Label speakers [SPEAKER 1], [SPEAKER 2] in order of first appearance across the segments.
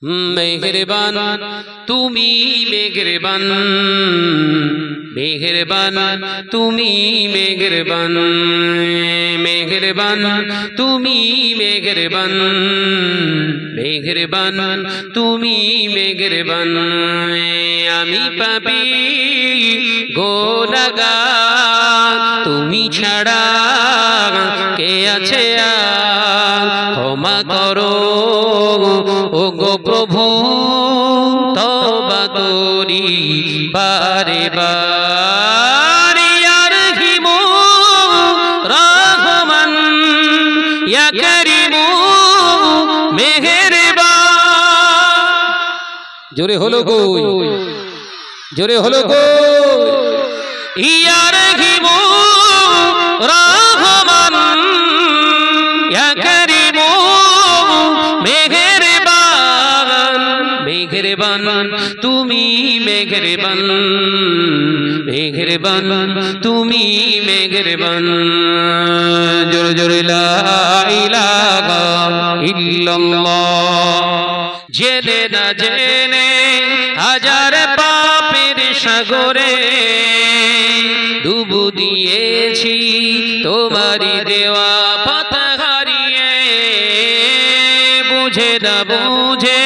[SPEAKER 1] মেহেরবান তুমি মেহেরবান, মেহেরবান তুমি মেহেরবান, মেহেরবান তুমি মেহেরবান, মেহেরবান তুমি মেহেরবান। আমি পাপী গুনাহগার, তুমি ছাড়া কে আছে আর, ক্ষমা করো ও গো প্রভু, তওবা করি বারে বার। ইয়া রহিমু রহমান, ইয়া করিমু মেহেরবান। জোরে হলো কই, জোরে হলো কই। ইয়া রহিমু রহমান, ইয়া করিমু মেহেরবান, মেহেরবান তুমি মেহেরবান, মেহেরবান তুমি মেহেরবান। জোরে জোরে লা ইলাহা ইল্লাল্লাহ। জেনে না জেনে হাজার পাপের সাগরে ডুবু দিয়েছি, তোমারই দেওয়া পথ হারিয়ে। বুঝে না বুঝে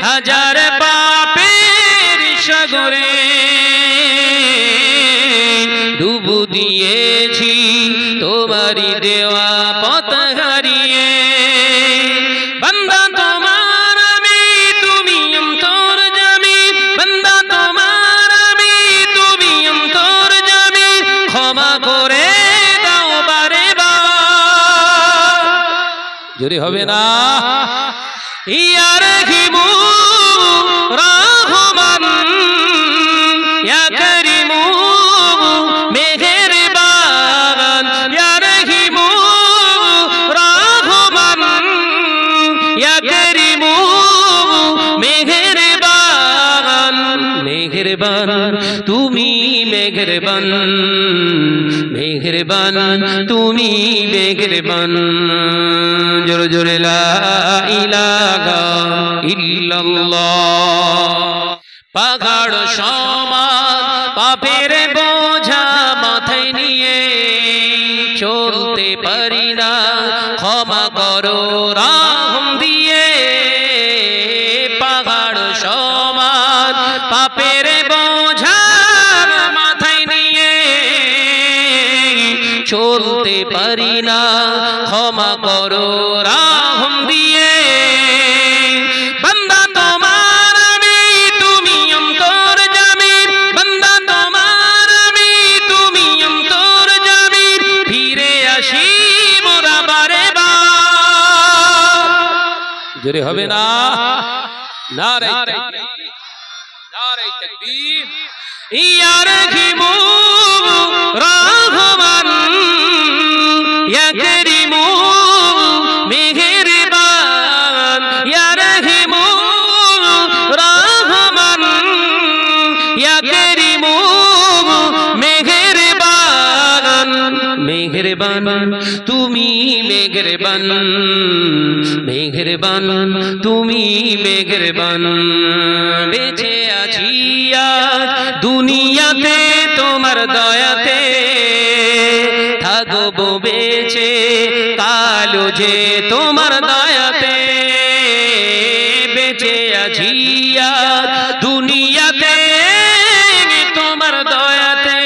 [SPEAKER 1] হাজার পাপের সাগরে ডুবু দিয়েছি, তোমারই দেওয়া পথ হারিয়ে। বান্দা তোমার আমি, তুমি অন্তর্যামী, বান্দা তোমার আমি, তুমি অন্তর্যামী, ক্ষমা করে দাও বারে বার। জোরে হবে না। ইয়া রহিমু রহমান, ইয়া করিমু মেহেরবান, ইয়া রহিমু রহমান, ইয়া করিমু মেহেরবান, মেহেরবান তুমি মেহেরবান, মেহেরবান তুমি মেহেরবান। জোরে জোরে লা ইলাহা ইল্লাল্লাহ। পাহাড় সমান পাপের বোঝা মাথায় নিয়ে চলতে পারি না, ক্ষমা করো রহম দিয়ে। পাহাড় সমান পাপের বোঝা মাথায় নিয়ে চলতে পারি না, ক্ষমা করো রহম দিয়ে। বান্দা তোমার আমি, তুমি অন্তর্যামী, বান্দা তোমার আমি, তুমি অন্তর্যামী, ফিরে আসি মোরা বারে বার। জোরে হবে না। নারে তাকবীর, নারে তাকবীর। ইয়া রহিমু রহমান, ইয়া করিমু মেহেরবান, ইয়া রহিমু রহমান, ইয়া করিমু মেহেরবান, মেহেরবান তুমি মেহেরবান, মেহেরবান তুমি মেহেরবান। বেঁচে আছি আজ দুনিয়াতে তোমার দয়াতে, থাকবো বেঁচে কালো যে তোমার দয়াতে। বেঁচে আছি আজ দুনিয়াতে তোমার দয়াতে,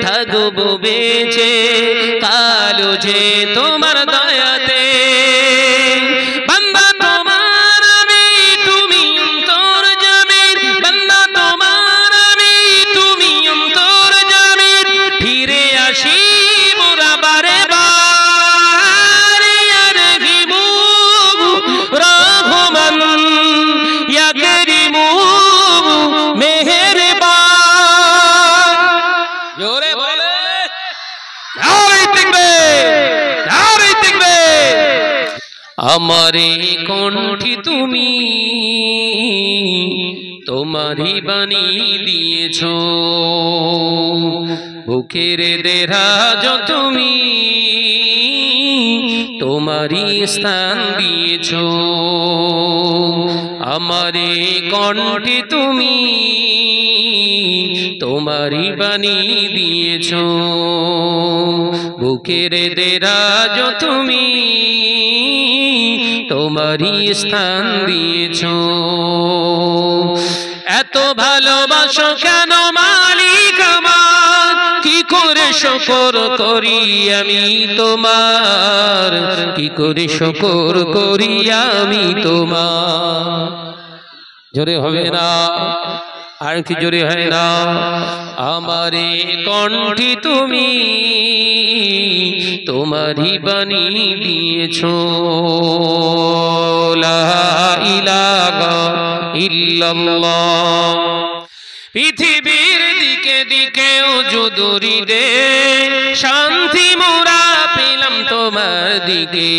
[SPEAKER 1] থাকবো বেঁচে কালো যে তোমার দয়াতে। বান্দা তোমার আমি, তুমি অন্তর্যামী, বান্দা তোমার আমি, তুমি অন্তর্যামী, ফিরে আসি মোরা বারে বার। ইয়া রহিমু রহমান, ইয়া করিমু মেহেরবান। জোরে বলে নারে তাকবীর, নারে তাকবীর। আমারে কণ্ঠী তুমি তোমারই বাণী দিয়েছো, বুকের দেরাজ তুমি তোমারই স্থান দিয়েছো আমারে কণ্ঠে তুমি তোমারই বাণী দিয়েছো বুকের দেরাজ তুমি তোমারই স্থান দিয়েছো এত ভালোবাসো কেন মালিক আমার কি করে শুকর করি আমি তোমার কি করে শুকর করি আমি তোমার জোরে হবে না আর কি জোরে হয় না আমারে কণ্ঠে তুমি তোমারই বাণী দিয়েছো লা ইলাহা ইল্লাল্লাহ পৃথিবীর দিকে দিকে ওজুদুরি দে শান্তি মোরা পেলাম তোমার দিকে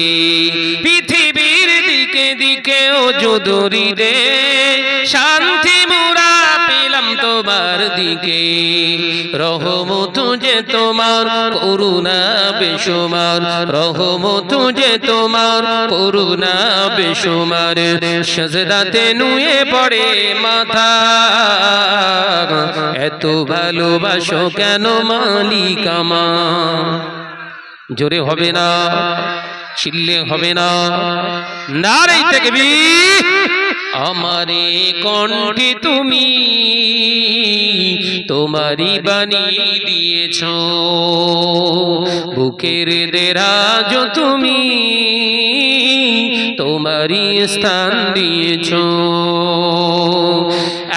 [SPEAKER 1] পৃথিবীর দিকে দিকে ওজুদুরি দে শান্তি মোরা পেলাম তোমার দিকে রহমত যে তোমার করুণা বেশুমার রহমত যে তোমার করুণা বেশুমার সাজদাতে নুয়ে পড়ে মাথা এত ভালোবাসো কেন মালিক আমার জোরে হবে না চিল্লে হবে না নারে তাকবীর আমারে কণ্ঠে তুমি তোমারই বাণী দিয়েছো বুকের দেরাজ তুমি তোমারই স্থান দিয়েছো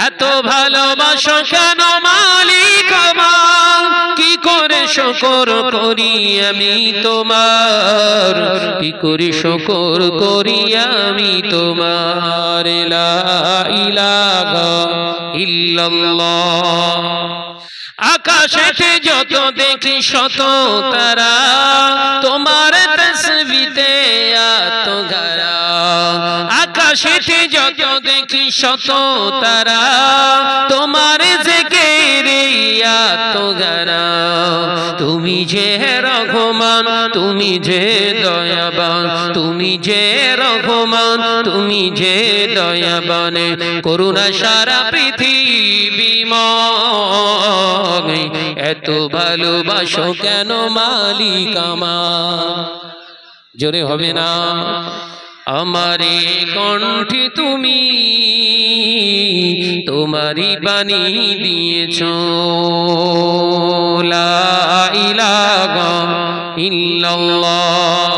[SPEAKER 1] এত ভালোবাসো কেন মালিক আমার কি করে শুকর করি আমি তোমার কি করে শুকর করি আমি তোমার লা ইলাহা ইল্লাল্লাহ আকাশেতে যত দেখি শত তারা তোমার তাসবিতে আত গারা আকাশেতে যত দেখি শত তারা তোমার জিকিরে আত গারা তুমি যে রহমান তুমি যে দয়াবান তুমি যে রহমান তুমি যে দয়াবান করুণা সারা পৃথিবীময় এত ভালোবাসো কেন মালিক আমার জোরে হবে না আমারে কণ্ঠে তুমি তোমারই বাণী দিয়েছো লা ইলাহা ইল্লাল্লাহ